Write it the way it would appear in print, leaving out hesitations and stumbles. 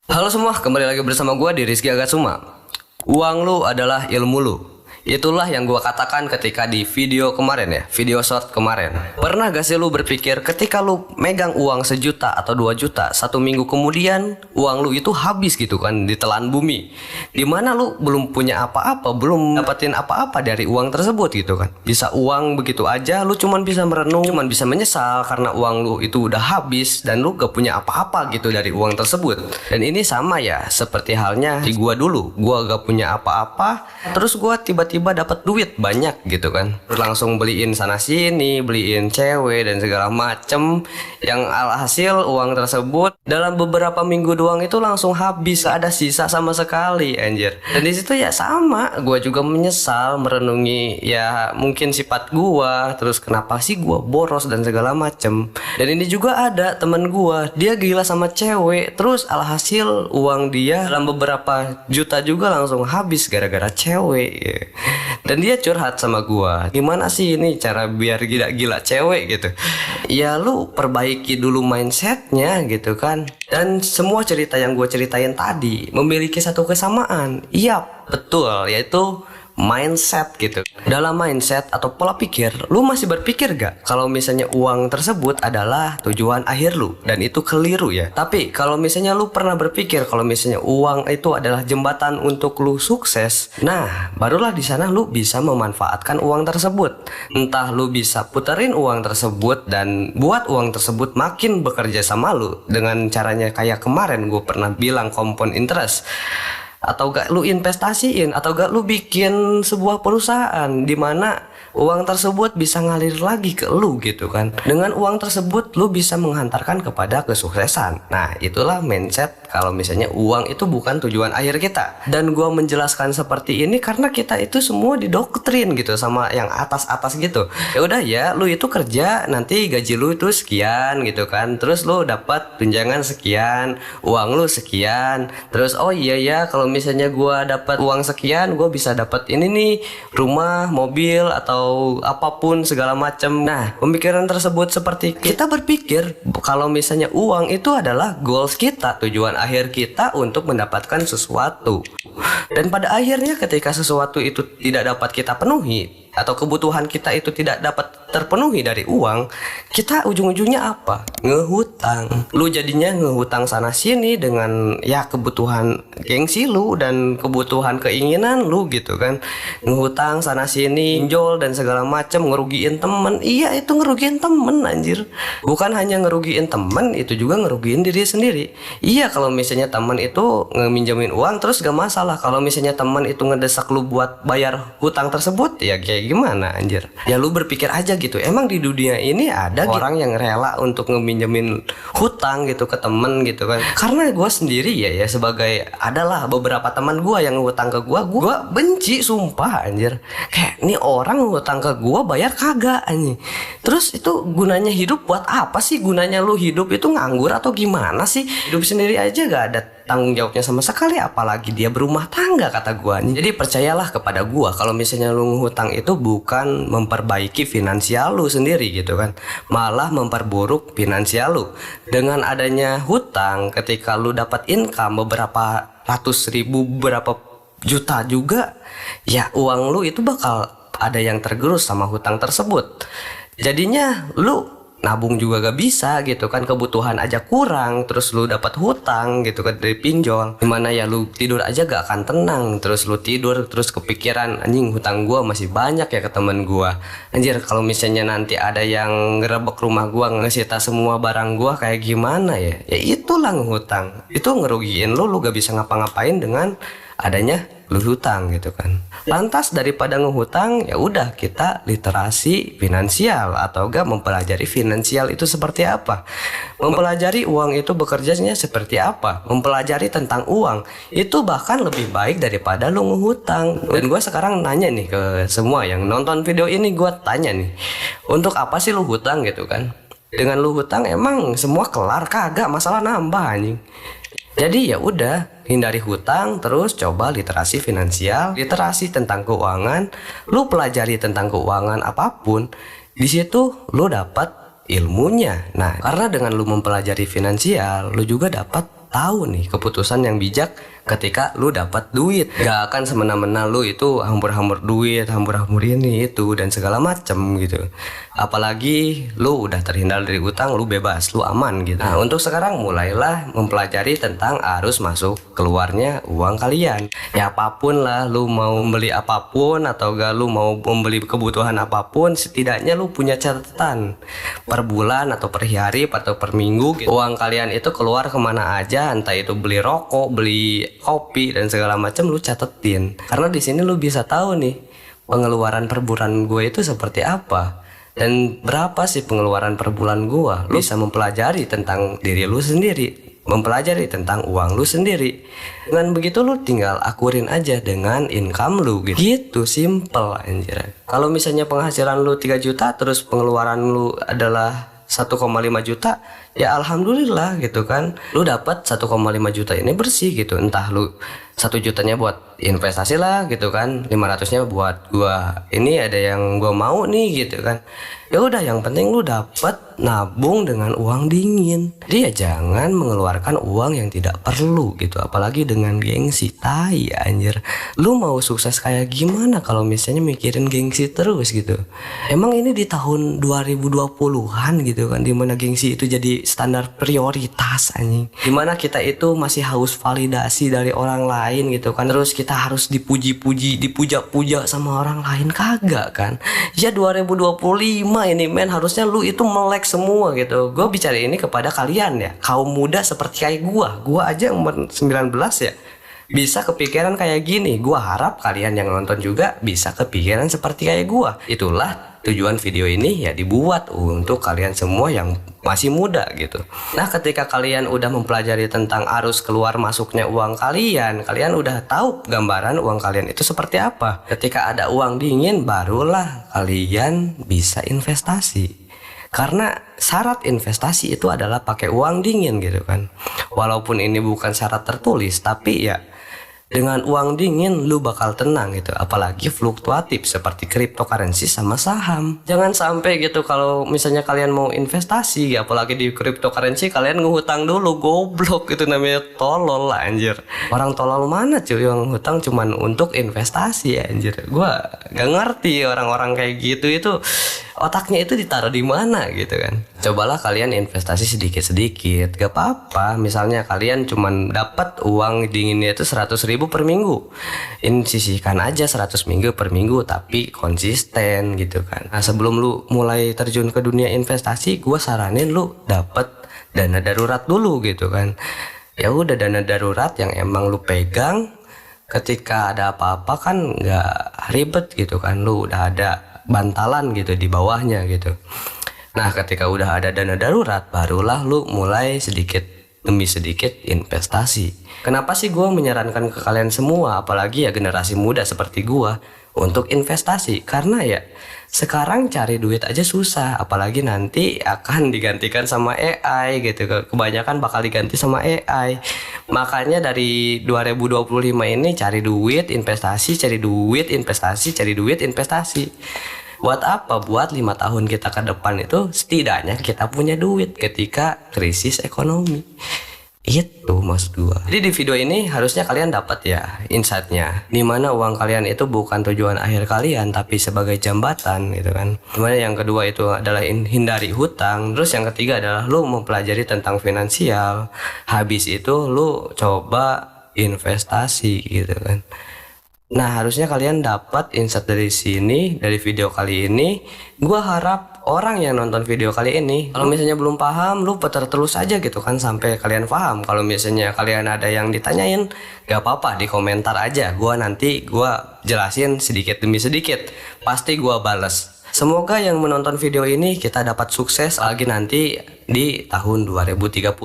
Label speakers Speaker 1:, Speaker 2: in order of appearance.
Speaker 1: Halo semua, kembali lagi bersama gua di Rizky Agasuma. Uang lu adalah ilmu lu. Itulah yang gua katakan ketika di video kemarin ya, video short kemarin. Pernah gak sih lu berpikir ketika lu megang uang 1 juta atau 2 juta, 1 minggu kemudian uang lu itu habis gitu kan, ditelan bumi. Dimana lu belum punya apa-apa, belum dapetin apa-apa dari uang tersebut gitu kan. Bisa uang begitu aja, lu cuman bisa merenung, cuman bisa menyesal karena uang lu itu udah habis dan lu gak punya apa-apa gitu dari uang tersebut. Dan ini sama ya, seperti halnya di gua dulu. Gua gak punya apa-apa, terus gua tiba-tiba dapat duit banyak gitu kan. Terus langsung beliin sana sini, beliin cewek dan segala macem. Yang alhasil uang tersebut dalam beberapa minggu doang itu langsung habis, gak ada sisa sama sekali anjir. Dan di situ ya sama, gua juga menyesal merenungi ya mungkin sifat gua, terus kenapa sih gua boros dan segala macem. Dan ini juga ada temen gua, dia gila sama cewek, terus alhasil uang dia dalam beberapa juta juga langsung habis gara-gara cewek. Dan dia curhat sama gua, gimana sih ini cara biar gila-gila cewek gitu. Ya lu perbaiki dulu mindsetnya gitu kan. Dan semua cerita yang gua ceritain tadi memiliki satu kesamaan. Iya betul, yaitu mindset gitu. Dalam mindset atau pola pikir, lu masih berpikir gak kalau misalnya uang tersebut adalah tujuan akhir lu, dan itu keliru ya. Tapi kalau misalnya lu pernah berpikir kalau misalnya uang itu adalah jembatan untuk lu sukses, nah barulah di sana lu bisa memanfaatkan uang tersebut. Entah lu bisa puterin uang tersebut dan buat uang tersebut makin bekerja sama lu dengan caranya kayak kemarin gue pernah bilang compound interest. Atau gak lu investasiin, atau gak lu bikin sebuah perusahaan di mana uang tersebut bisa ngalir lagi ke lu gitu kan. Dengan uang tersebut lu bisa menghantarkan kepada kesuksesan. Nah itulah mindset kalau misalnya uang itu bukan tujuan akhir kita. Dan gua menjelaskan seperti ini karena kita itu semua didoktrin gitu sama yang atas-atas gitu. Ya udah ya, lu itu kerja nanti gaji lu itu sekian gitu kan. Terus lu dapat tunjangan sekian, uang lu sekian. Terus oh iya ya, kalau misalnya gua dapat uang sekian, gua bisa dapat ini nih, rumah, mobil atau apapun segala macam. Nah, pemikiran tersebut seperti kita berpikir kalau misalnya uang itu adalah goals kita, tujuan akhir kita untuk mendapatkan sesuatu. Dan pada akhirnya ketika sesuatu itu tidak dapat kita penuhi atau kebutuhan kita itu tidak dapat terpenuhi dari uang, kita ujung-ujungnya apa? Ngehutang. Lu jadinya ngehutang sana sini dengan ya kebutuhan gengsi lu dan kebutuhan keinginan lu gitu kan. Ngehutang sana sini, pinjol dan segala macam, ngerugiin temen. Iya itu ngerugiin temen anjir. Bukan hanya ngerugiin temen, itu juga ngerugiin diri sendiri. Iya kalau misalnya temen itu ngeminjemin uang terus gak masalah. Kalau misalnya temen itu ngedesak lu buat bayar hutang tersebut, ya kayak gimana anjir. Ya lu berpikir aja gitu, emang di dunia ini ada orang yang rela untuk ngeminjemin hutang gitu ke temen gitu kan. Karena gue sendiri ya sebagai adalah beberapa teman gue yang ngutang ke gue benci sumpah anjir. Kayak nih orang ngutang ke gue bayar kagak anjing. Terus itu gunanya hidup buat apa sih? Gunanya lu hidup itu nganggur atau gimana sih? Hidup sendiri aja gak ada tanggung jawabnya sama sekali, apalagi dia berumah tangga kata gua. Jadi percayalah kepada gua kalau misalnya lu ngutang itu bukan memperbaiki finansial lu sendiri gitu kan, malah memperburuk finansial lu. Dengan adanya hutang, ketika lu dapat income beberapa ratus ribu, berapa juta juga, ya uang lu itu bakal ada yang tergerus sama hutang tersebut. Jadinya lu nabung juga gak bisa gitu kan, kebutuhan aja kurang, terus lu dapat hutang gitu kan dari pinjol. Gimana ya, lu tidur aja gak akan tenang. Terus lu tidur terus kepikiran, anjing hutang gua masih banyak ya ke temen gua. Anjir kalau misalnya nanti ada yang ngerebek rumah gua, ngesita semua barang gua kayak gimana ya. Ya itulah ngehutang. Itu ngerugiin lu gak bisa ngapa-ngapain dengan adanya lu hutang gitu kan. Lantas daripada ngehutang, ya udah kita literasi finansial atau gak mempelajari finansial itu seperti apa, mempelajari uang itu bekerjanya seperti apa, mempelajari tentang uang itu bahkan lebih baik daripada lu ngehutang. Dan gue sekarang nanya nih ke semua yang nonton video ini, gue tanya nih, untuk apa sih lu hutang gitu kan? Dengan lu hutang emang semua kelar? Kagak, masalah nambah anjing. Jadi ya udah, hindari hutang, terus coba literasi finansial, literasi tentang keuangan. Lu pelajari tentang keuangan apapun, di situ lu dapat ilmunya. Nah, karena dengan lu mempelajari finansial, lu juga dapat tahu nih keputusan yang bijak ketika lu dapat duit. Gak akan semena-mena lu itu hambur-hambur duit, hambur-hambur ini itu dan segala macem gitu. Apalagi lu udah terhindar dari utang, lu bebas, lu aman gitu. Nah, untuk sekarang mulailah mempelajari tentang arus masuk keluarnya uang kalian. Ya apapun lah, lu mau membeli apapun atau gak lu mau membeli kebutuhan apapun, setidaknya lu punya catatan per bulan atau per hari atau per minggu gitu. Uang kalian itu keluar kemana aja, entah itu beli rokok, beli kopi dan segala macam, lu catetin. Karena di sini lu bisa tahu nih pengeluaran per bulan gue itu seperti apa dan berapa sih pengeluaran per bulan gue. Lu bisa mempelajari tentang diri lu sendiri, mempelajari tentang uang lu sendiri. Dengan begitu lu tinggal akurin aja dengan income lu gitu. Gitu simple anjir. Kalau misalnya penghasilan lu 3 juta terus pengeluaran lu adalah 1,5 juta, ya alhamdulillah gitu kan. Lu dapat 1,5 juta ini bersih gitu. Entah lu 1 jutanya buat investasi lah gitu kan, 500-nya buat gua ini ada yang gua mau nih gitu kan. Ya udah, yang penting lu dapat nabung dengan uang dingin. Dia jangan mengeluarkan uang yang tidak perlu gitu, apalagi dengan gengsi. Tai anjir. Lu mau sukses kayak gimana kalau misalnya mikirin gengsi terus gitu? Emang ini di tahun 2020-an gitu kan, dimana gengsi itu jadi standar prioritas anjing. Dimana kita itu masih haus validasi dari orang lain gitu kan. Terus kita harus dipuji-puji, dipuja-puja sama orang lain. Kagak kan? Ya 2025 ini men, harusnya lu itu melek semua gitu. Gue bicara ini kepada kalian ya, kaum muda seperti kayak gua aja umur 19 ya bisa kepikiran kayak gini. Gua harap kalian yang nonton juga bisa kepikiran seperti kayak gua. Itulah tujuan video ini ya, dibuat untuk kalian semua yang masih muda gitu. Nah, ketika kalian udah mempelajari tentang arus keluar masuknya uang kalian, kalian udah tahu gambaran uang kalian itu seperti apa. Ketika ada uang dingin, barulah kalian bisa investasi. Karena syarat investasi itu adalah pakai uang dingin gitu kan. Walaupun ini bukan syarat tertulis, tapi ya dengan uang dingin lu bakal tenang gitu. Apalagi fluktuatif seperti cryptocurrency sama saham. Jangan sampai gitu kalau misalnya kalian mau investasi, apalagi di cryptocurrency, kalian ngehutang dulu. Goblok, itu namanya tolol lah anjir. Orang tolol mana cuy yang hutang cuman untuk investasi anjir. Gua gak ngerti orang-orang kayak gitu itu otaknya itu ditaruh di mana gitu kan. Cobalah kalian investasi sedikit-sedikit, gak apa-apa. Misalnya kalian cuman dapat uang dinginnya itu 100.000 per minggu, ini sisihkan aja 100 minggu per minggu, tapi konsisten gitu kan. Nah, sebelum lu mulai terjun ke dunia investasi, gue saranin lu dapat dana darurat dulu gitu kan. Ya udah, dana darurat yang emang lu pegang ketika ada apa-apa kan nggak ribet gitu kan. Lu udah ada bantalan gitu di bawahnya gitu. Nah, ketika udah ada dana darurat, barulah lu mulai sedikit demi sedikit investasi. Kenapa sih gue menyarankan ke kalian semua, apalagi ya generasi muda seperti gue, untuk investasi? Karena ya sekarang cari duit aja susah, apalagi nanti akan digantikan sama AI gitu. Kebanyakan bakal diganti sama AI. Makanya dari 2025 ini cari duit, investasi, cari duit, investasi, cari duit, investasi. Buat apa? Buat 5 tahun kita ke depan itu setidaknya kita punya duit ketika krisis ekonomi. Itu maksud gua. Jadi di video ini harusnya kalian dapat ya insightnya, dimana uang kalian itu bukan tujuan akhir kalian tapi sebagai jambatan gitu kan. Dimana yang kedua itu adalah hindari hutang. Terus yang ketiga adalah lu mempelajari tentang finansial. Habis itu lu coba investasi gitu kan. Nah, harusnya kalian dapat insight dari sini, dari video kali ini. Gua harap orang yang nonton video kali ini, kalau misalnya belum paham, lu putar terus aja gitu kan sampai kalian paham. Kalau misalnya kalian ada yang ditanyain, gak apa-apa, di komentar aja. Gua jelasin sedikit demi sedikit. Pasti gua bales. Semoga yang menonton video ini kita dapat sukses lagi nanti di tahun 2030.